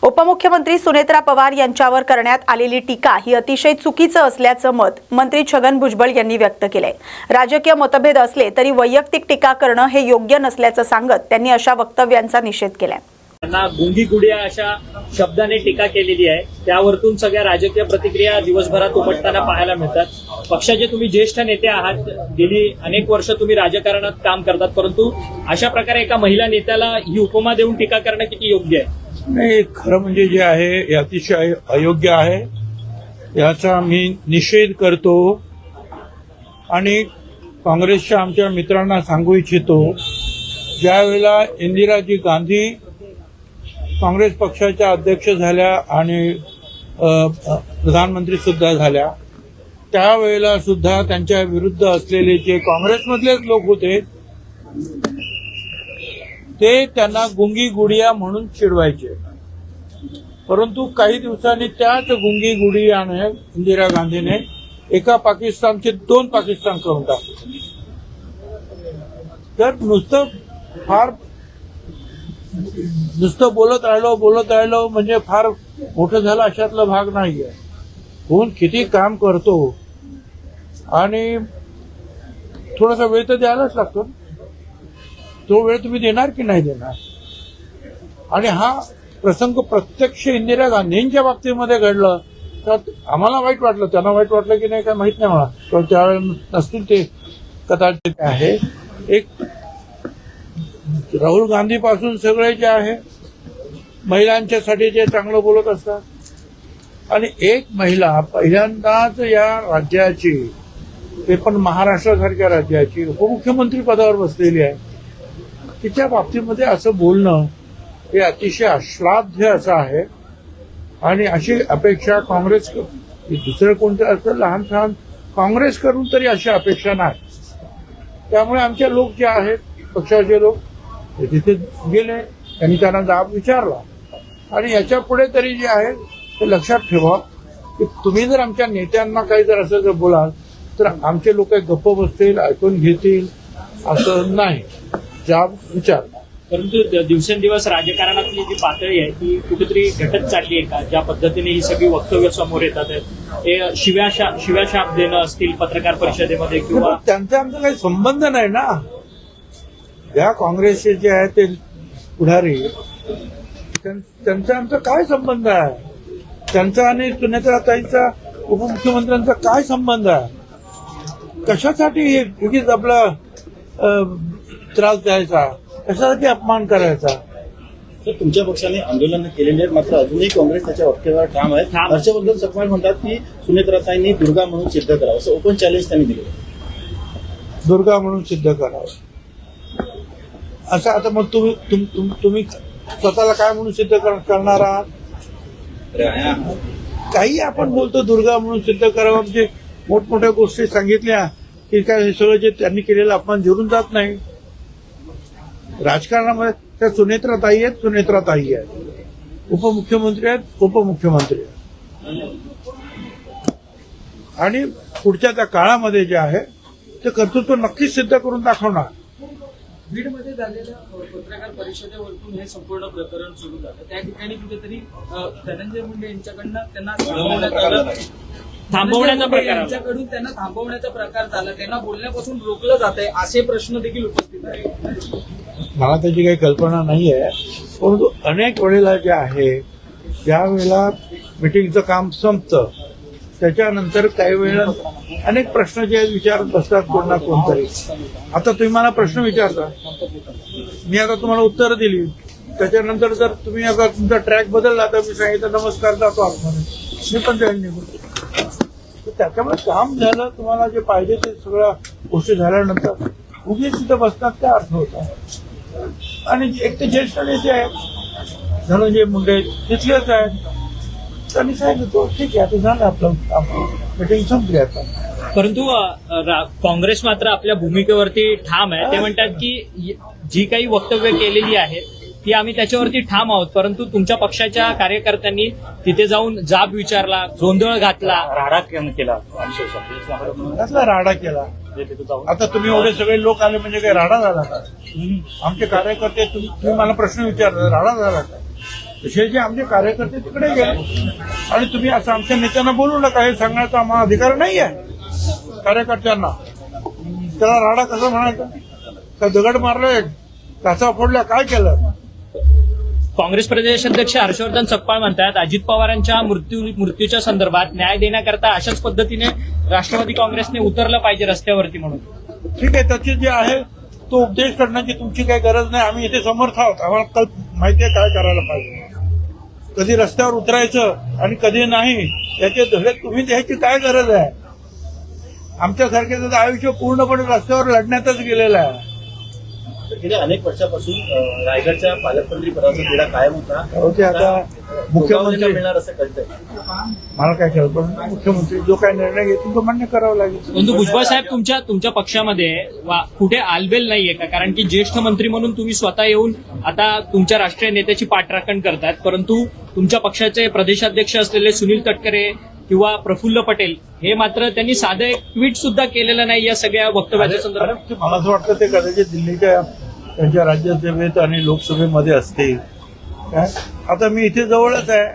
उपमुख्यमंत्री सुनेत्रा पवार यांच्यावर करण्यात आलेली टीका ही अतिशय चुकीचं असल्याचं मत मंत्री छगन भुजबळ यांनी व्यक्त केलंय। राजकीय मतभेद असले तरी वैयक्तिक टीका करणं हे योग्य नसल्याचं सांगत त्यांनी अशा वक्तव्यांचा निषेध केलाय। त्यांना गुंगी गुडिया अशा शब्दाने टीका केलेली आहे, त्यावरतून सगळ्या राजकीय प्रतिक्रिया दिवसभरात उमटताना पाहायला मिळतात। पक्षाचे तुम्ही ज्येष्ठ नेते आहात, गेली अनेक वर्ष तुम्ही राजकारणात काम करतात, परंतु अशा प्रकारे एका महिला नेत्याला ही उपमा देऊन टीका करणं किती योग्य आहे? नाही, खरं म्हणजे जे आहे हे अतिशय अयोग्य आहे, याचा मी निषेध करतो आणि काँग्रेसच्या आमच्या मित्रांना सांगू इच्छितो, ज्यावेळेला इंदिराजी गांधी काँग्रेस पक्षाच्या अध्यक्ष झाल्या आणि प्रधानमंत्री सुद्धा झाल्या, त्यावेळेला सुद्धा त्यांच्या विरुद्ध असलेले जे काँग्रेसमधलेच लोक होते ते त्यांना गुंगी गुडिया म्हणून चिडवायचे, परंतु काही दिवसांनी त्याच गुंगी गुडियाने इंदिरा गांधीने एका पाकिस्तानचे 2 पाकिस्तान करून टाकले। तर नुसतं बोलत राहिलो म्हणजे फार मोठं झालं अशातला भाग नाहीये। कोण किती काम करतो आणि थोडासा वेळ तर द्यायलाच लागतो, तो वेळ तुम्ही देणार की नाही देणार? आणि हा प्रसंग प्रत्यक्ष इंदिरा गांधींच्या बाबतीमध्ये घडलं तर आम्हाला वाईट वाटलं, त्यांना वाईट वाटलं की नाही काय माहित नाही मला, पण त्यावेळेला नसतील ते कदाचित आहे। एक राहुल गांधी पासून सगळे जे आहे महिलांच्यासाठी जे चांगलं बोलत असतात आणि एक महिला पहिल्यांदाच या राज्याची, ते पण महाराष्ट्रासारख्या राज्याची उपमुख्यमंत्री पदावर बसलेली आहे, तिच्या बाबतीमध्ये असं बोलणं हे अतिशय अश्लाघ्य असं आहे। आणि अशी अपेक्षा काँग्रेस, दुसरं कोणतं असं लहान सहान काँग्रेस करून तरी अशी अपेक्षा नाही। त्यामुळे आमचे लोक जे आहेत, पक्षाचे लोक, ते तिथे गेले, त्यांनी त्यांना जाब विचारला आणि याच्या पुढे तरी जे आहे ते लक्षात ठेवा की तुम्ही जर आमच्या नेत्यांना काही जर असं जर बोलाल तर आमचे लोक गप्प बसतील, ऐकून घेतील असं नाही, जाब विचार। परंतु दिवसेंदिवस राजकारणातली जी पातळी आहे ती कुठेतरी घटत चालली आहे का? ज्या पद्धतीने ही सगळी वक्तव्य समोर येतात ते शिव्याशाप देणं असतील पत्रकार परिषदेमध्ये किंवा त्यांचा आमचा काही संबंध नाही ना। ज्या काँग्रेसचे जे आहे ते पुढारी, त्यांचा आमचा काय संबंध आहे? त्यांचा आणि सुनेत्राताईंचा उपमुख्यमंत्र्यांचा काय संबंध आहे? कशासाठी उगीच आपला त्रास द्यायचा, कशासाठी अपमान करायचा? तर तुमच्या पक्षाने आंदोलन केलेले आहेत, मात्र अजूनही काँग्रेस त्याच्या वक्तव्यावर ठाम आहे। हर्षवर्धन सकपाळ म्हणतात की सुनेत्राताईंनी दुर्गा म्हणून सिद्ध करावं, असं ओपन चॅलेंज त्यांनी दिलं। दुर्गा म्हणून सिद्ध करावं असं, आता मग तुम्ही स्वतःला काय म्हणून सिद्ध करणार आहात? काही आपण बोलतो दुर्गा म्हणून सिद्ध करावं, म्हणजे मोठमोठ्या गोष्टी सांगितल्या की काय हे सगळं जे त्यांनी केलेलं अपमान जिरून जात नाही। राजकारणामध्ये त्या सुनेत्राताई आहेत, उपमुख्यमंत्री आहेत, उपमुख्यमंत्री आहेत आणि पुढच्या त्या काळामध्ये जे आहे ते कर्तृत्व नक्कीच सिद्ध करून दाखवणार। बीडमध्ये झालेल्या पत्रकार परिषदेवरून हे संपूर्ण प्रकरण सुरू झालं, त्या ठिकाणी कुठेतरी धनंजय मुंडे यांच्याकडून त्यांना यांच्याकडून त्यांना थांबवण्याचा प्रकार झाला, त्यांना बोलण्यापासून रोखलं जात आहे असे प्रश्न देखील उपस्थित आहेत। मला त्याची काही कल्पना नाही आहे, परंतु अनेक वेळेला जे आहे ज्यावेळेला मिटिंगचं काम संपतं त्याच्यानंतर काही वेळेला अनेक प्रश्न जे विचारत बसतात कोण ना कोणतरी। आता तुम्ही मला प्रश्न विचारता, मी आता तुम्हाला उत्तर दिली, त्याच्यानंतर जर तुम्ही आता तुमचा ट्रॅक बदलला तर मी सांगितलं नमस्कार जातो आतमध्ये, मी पण जाईल निघून। त्याच्यामुळे काम झालं, तुम्हाला जे पाहिजे ते सगळ्या गोष्टी झाल्यानंतर उगीच तिथं बसतात काय अर्थ होता? आणि एक ते ज्येष्ठ नेते आहेत धनंजय मुंडे, तिथलेच आहेत, त्यांनी सांगितलं ठीक आहे आता झालं आपलं मीटिंग संपली आता। परंतु काँग्रेस मात्र आपल्या भूमिकेवरती ठाम आहे। ते म्हणतात की जी काही वक्तव्य केलेली आहेत ती आम्ही त्याच्यावरती ठाम आहोत, परंतु तुमच्या पक्षाच्या कार्यकर्त्यांनी तिथे जाऊन जाब विचारला, गोंधळ घातला, राडा केला, कसला राडा केला? आता तुम्ही एवढे सगळे लोक आले म्हणजे काही राडा झाला का? आमचे कार्यकर्ते, तुम्ही मला प्रश्न विचारला, राडा झाला का? तसे जे आमचे कार्यकर्ते तिकडे गेले आणि तुम्ही असं आमच्या नेत्यांना बोलू नका हे सांगण्याचा आम्हाला अधिकार नाही आहे कार्यकर्त्यांना. त्याला राडा कसं म्हणायचं, का दगड मारले, काचा फोडल्या, काय केलं? काँग्रेस प्रदेशाध्यक्ष हर्षवर्धन सकपाळ म्हणतात अजित पवारांच्या मृत्यूच्या संदर्भात न्याय देण्याकरता अशाच पद्धतीने राष्ट्रवादी काँग्रेसने उतरलं पाहिजे रस्त्यावरती म्हणून. ठीक आहे, त्याचे जे आहे तो उपदेश करण्याची तुमची काही गरज नाही. आम्ही इथे समर्थ आहोत. आम्हाला माहिती आहे काय करायला पाहिजे, कधी रस्त्यावर उतरायचं आणि कधी नाही याचे धडे तुम्ही द्यायची काय गरज आहे. आमच्यासारख्याचं आयुष्य पूर्णपणे रस्त्यावर लढण्यातच गेलेलं आहे. गेल्या अनेक वर्षापासून रायगडच्या पालकमंत्री पदाचा तिढा कायम होता. होते आता मुख्यमंत्री मिळणार असं कळतंय. मला काय कल्पना नाही. मुख्यमंत्री जो काय निर्णय घेतील तो मान्य करावा लागेल. परंतु भुजबळ साहेब तुमच्या पक्षामध्ये कुठे आलबेल नाहीये का? कारण की ज्येष्ठ मंत्री म्हणून तुम्ही स्वतः येऊन आता तुमच्या राष्ट्रीय नेत्याची पाठराखण करतात, परंतु तुमच्या पक्षाचे प्रदेशाध्यक्ष असलेले सुनील तटकरे किंवा प्रफुल्ल पटेल हे मात्र त्यांनी साधं एक ट्विट सुद्धा केलेलं नाही या सगळ्या वक्तव्याच्या संदर्भात. मला असं वाटतं ते कदाचित दिल्लीच्या त्यांच्या राज्यसभेत आणि लोकसभेमध्ये असतील. काय आता मी इथे जवळच आहे,